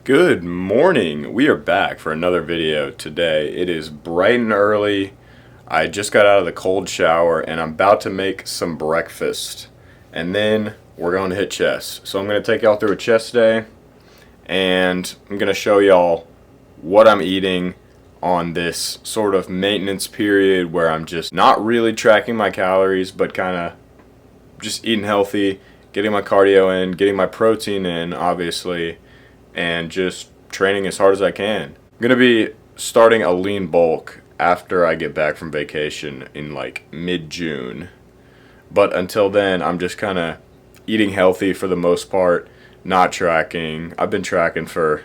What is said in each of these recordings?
Good morning. We are back for another video today. It is bright and early. I just got out of the cold shower and I'm about to make some breakfast. And then we're going to hit chest. So I'm going to take y'all through a chest day and I'm going to show y'all what I'm eating on this sort of maintenance period where I'm just not really tracking my calories but kind of just eating healthy, getting my cardio in, getting my protein in obviously, and just training as hard as I can. I'm going to be starting a lean bulk after I get back from vacation in like mid-June. But until then, I'm just kind of eating healthy for the most part, not tracking. I've been tracking for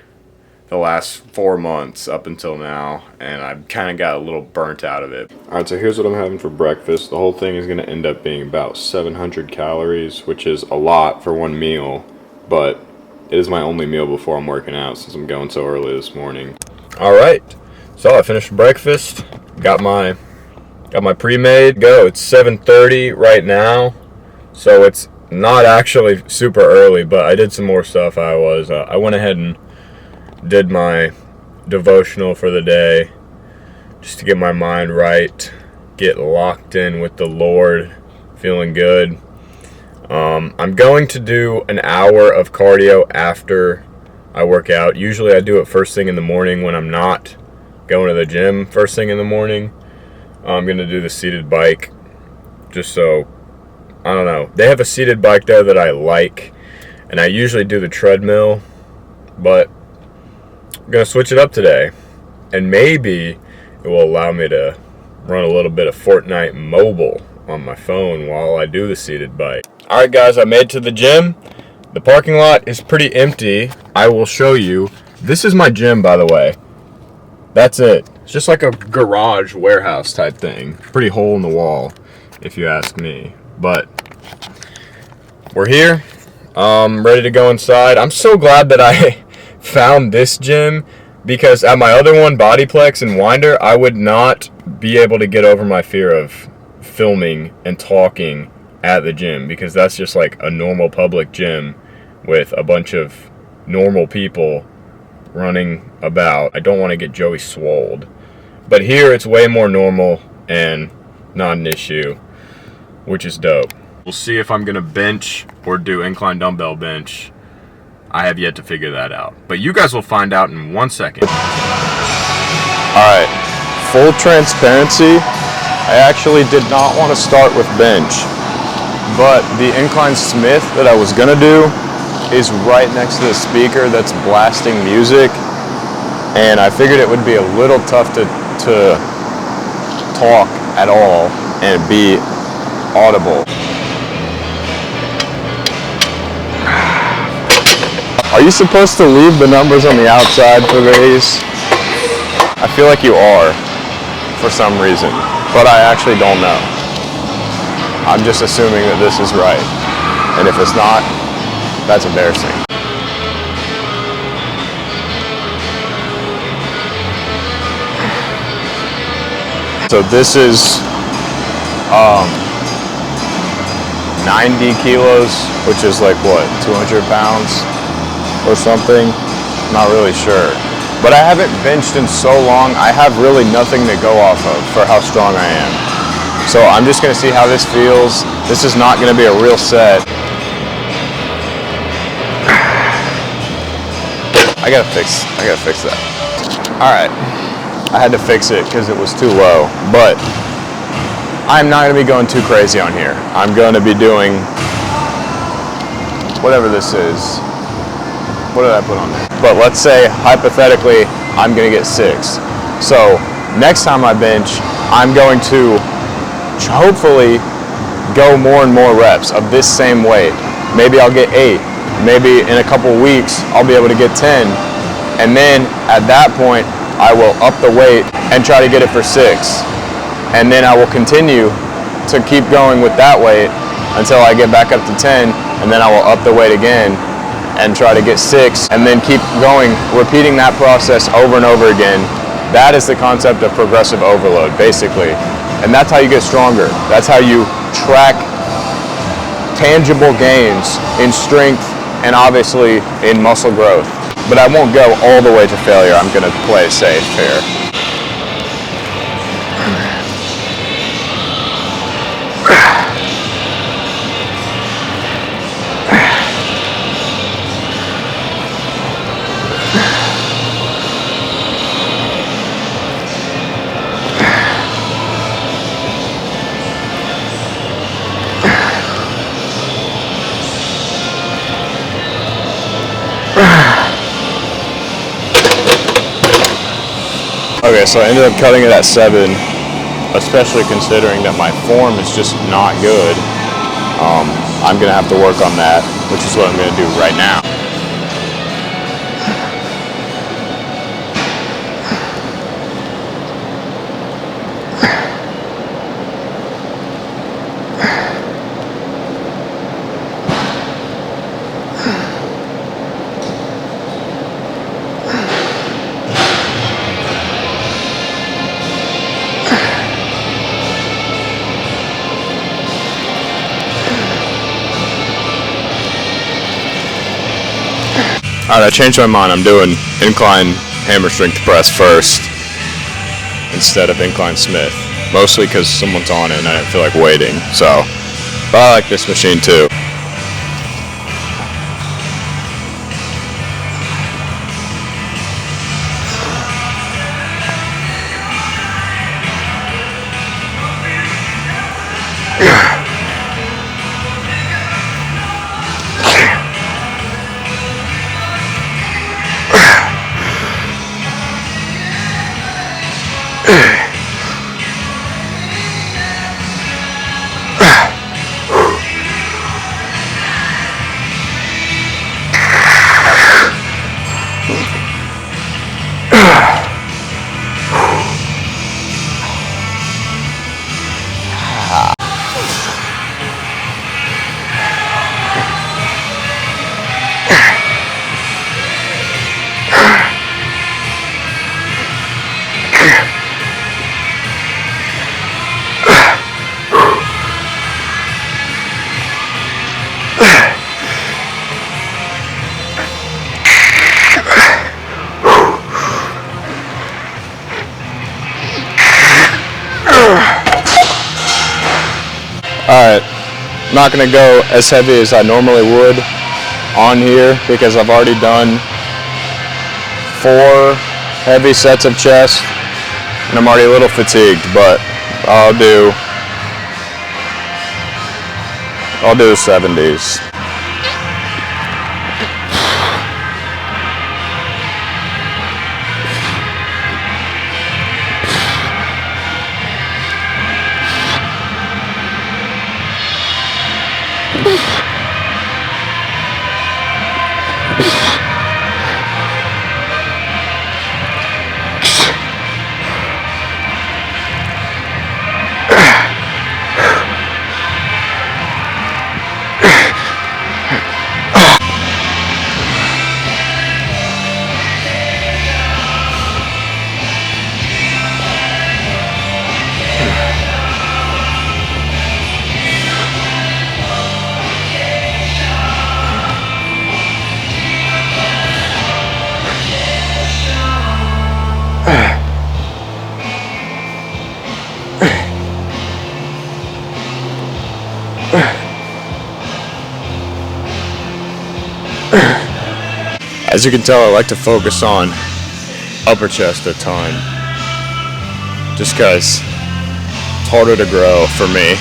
the last 4 months up until now, and I've kind of got a little burnt out of it. Alright, so here's what I'm having for breakfast. The whole thing is going to end up being about 700 calories, which is a lot for one meal, but it is my only meal before I'm working out since I'm going so early this morning. Alright, so I finished breakfast, got my pre-made go. It's 7:30 right now, so it's not actually super early, but I did some more stuff. I went ahead and did my devotional for the day just to get my mind right, get locked in with the Lord, feeling good. I'm going to do an hour of cardio after I work out. Usually I do it first thing in the morning when I'm not going to the gym first thing in the morning. I'm going to do the seated bike just so, I don't know. They have a seated bike there that I like, and I usually do the treadmill, but I'm going to switch it up today, and maybe it will allow me to run a little bit of Fortnite Mobile on my phone while I do the seated bike. Alright guys, I made it to the gym. The parking lot is pretty empty. I will show you. This is my gym, by the way. That's it. It's just like a garage warehouse type thing. Pretty hole in the wall, if you ask me. But we're here. Ready to go inside. I'm so glad that I found this gym, because at my other one, Bodyplex and Winder, I would not be able to get over my fear of filming and talking at the gym, because that's just like a normal public gym with a bunch of normal people running about. I don't want to get Joey swolled, but here it's way more normal and not an issue, which is dope. We'll see if I'm gonna bench or do incline dumbbell bench. I have yet to figure that out, but you guys will find out in 1 second. Alright, full transparency, I actually did not want to start with bench, but the incline Smith that I was gonna do is right next to the speaker that's blasting music, and I figured it would be a little tough to talk at all and be audible. Are you supposed to leave the numbers on the outside for these? I feel like you are for some reason, but I actually don't know. I'm just assuming that this is right, and if it's not, that's embarrassing. So this is 90 kilos, which is like what, 200 pounds or something? Not really sure. But I haven't benched in so long, I have really nothing to go off of for how strong I am. So I'm just gonna see how this feels. This is not gonna be a real set. I gotta fix that. Alright, I had to fix it because it was too low, but I'm not gonna be going too crazy on here. I'm gonna be doing whatever this is. What did I put on there? But let's say, hypothetically, I'm gonna get 6. So next time I bench, I'm going to hopefully go more and more reps of this same weight. Maybe I'll get 8. Maybe in a couple weeks, I'll be able to get 10. And then at that point, I will up the weight and try to get it for 6. And then I will continue to keep going with that weight until I get back up to 10. And then I will up the weight again and try to get 6, and then keep going, repeating that process over and over again. That is the concept of progressive overload, basically. And that's how you get stronger. That's how you track tangible gains in strength and obviously in muscle growth. but I won't go all the way to failure. I'm going to play safe here. Okay, so I ended up cutting it at 7, especially considering that my form is just not good. I'm going to have to work on that, which is what I'm going to do right now. Alright, I changed my mind. I'm doing incline hammer strength press first instead of incline Smith. Mostly because someone's on it and I didn't feel like waiting. So, but I like this machine too. Alright, I'm not going to go as heavy as I normally would on here because I've already done 4 heavy sets of chest and I'm already a little fatigued, but I'll do 70s. As you can tell, I like to focus on upper chest a ton, just because it's harder to grow for me.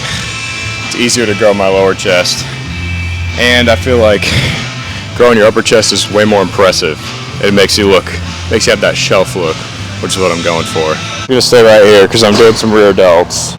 It's easier to grow my lower chest, and I feel like growing your upper chest is way more impressive. It makes you have that shelf look, which is what I'm going for. I'm gonna stay right here because I'm doing some rear delts.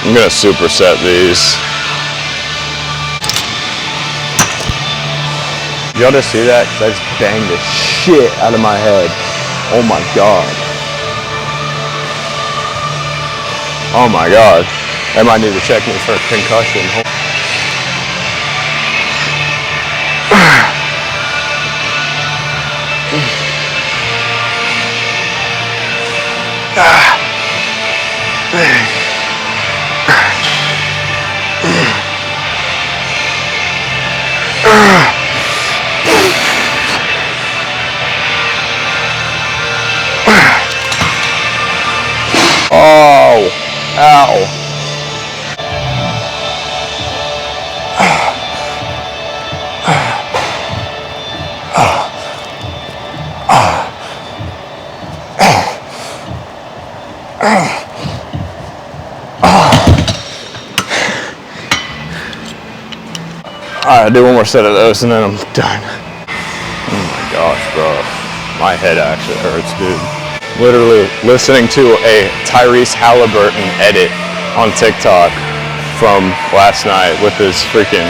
I'm gonna superset these. Y'all just see that? 'Cause I just banged the shit out of my head. Oh my god. Oh my god. I might need to check me for a concussion. Oh, ow. Alright, I'll do one more set of those and then I'm done. Oh my gosh, bro. My head actually hurts, dude. Literally listening to a Tyrese Halliburton edit on TikTok from last night with his freaking...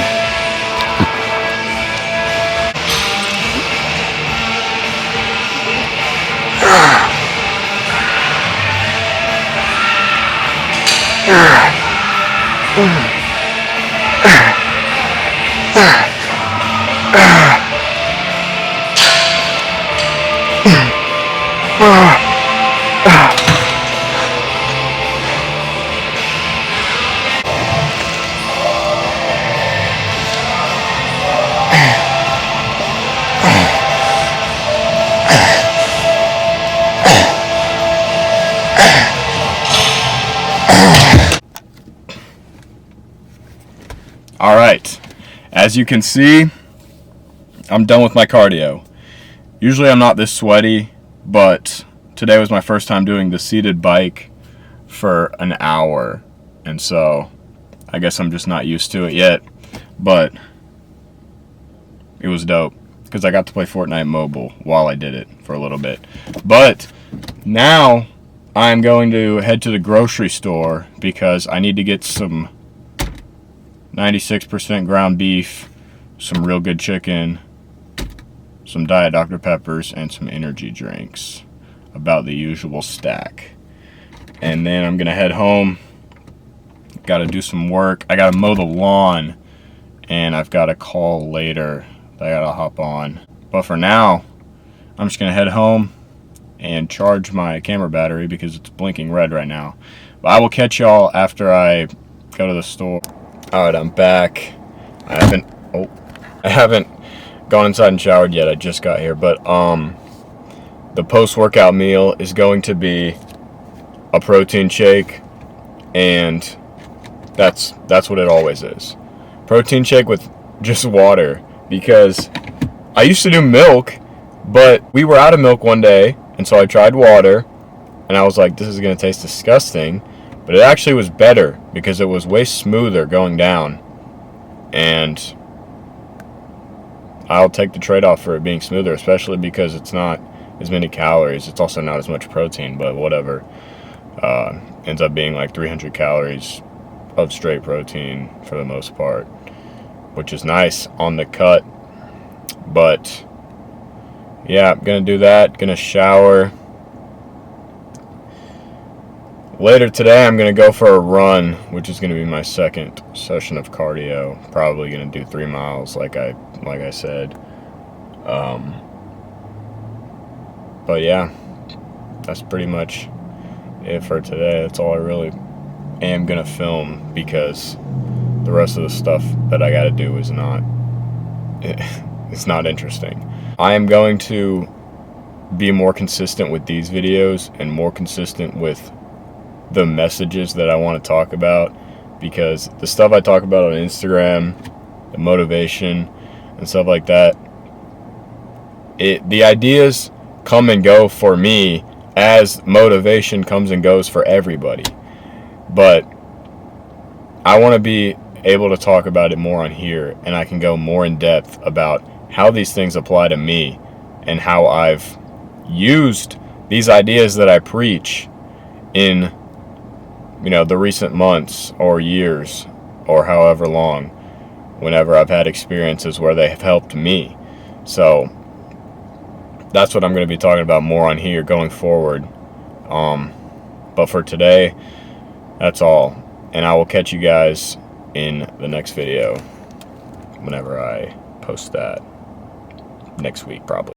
All right, as you can see, I'm done with my cardio. Usually I'm not this sweaty, but today was my first time doing the seated bike for an hour, and so I guess I'm just not used to it yet, but it was dope because I got to play Fortnite Mobile while I did it for a little bit. But now I'm going to head to the grocery store because I need to get some 96% ground beef, some real good chicken, some Diet Dr. Peppers, and some energy drinks. About the usual stack. And then I'm gonna head home. Gotta do some work. I gotta mow the lawn, and I've got a call later that I gotta hop on. But for now, I'm just gonna head home and charge my camera battery because it's blinking red right now. But I will catch y'all after I go to the store. Alright, I'm back. I haven't gone inside and showered yet. I just got here, but the post-workout meal is going to be a protein shake, and that's what it always is. Protein shake with just water, because I used to do milk, but we were out of milk one day, and so I tried water, and I was like, this is going to taste disgusting, but it actually was better because it was way smoother going down, and I'll take the trade-off for it being smoother, especially because it's not as many calories. It's also not as much protein, but whatever. Ends up being like 300 calories of straight protein for the most part, which is nice on the cut. But yeah, I'm gonna do that. Gonna shower. Later today, I'm gonna go for a run, which is gonna be my second session of cardio. Probably gonna do 3 miles, like I said. But yeah, that's pretty much it for today. That's all I really am gonna film, because the rest of the stuff that I gotta do is not, it's not interesting. I am going to be more consistent with these videos and more consistent with the messages that I want to talk about, because the stuff I talk about on Instagram, the motivation and stuff like that, the ideas come and go for me as motivation comes and goes for everybody. But I want to be able to talk about it more on here, and I can go more in depth about how these things apply to me and how I've used these ideas that I preach in, the recent months or years or however long, whenever I've had experiences where they have helped me. So that's what I'm going to be talking about more on here going forward. But for today, that's all. And I will catch you guys in the next video whenever I post that next week, probably.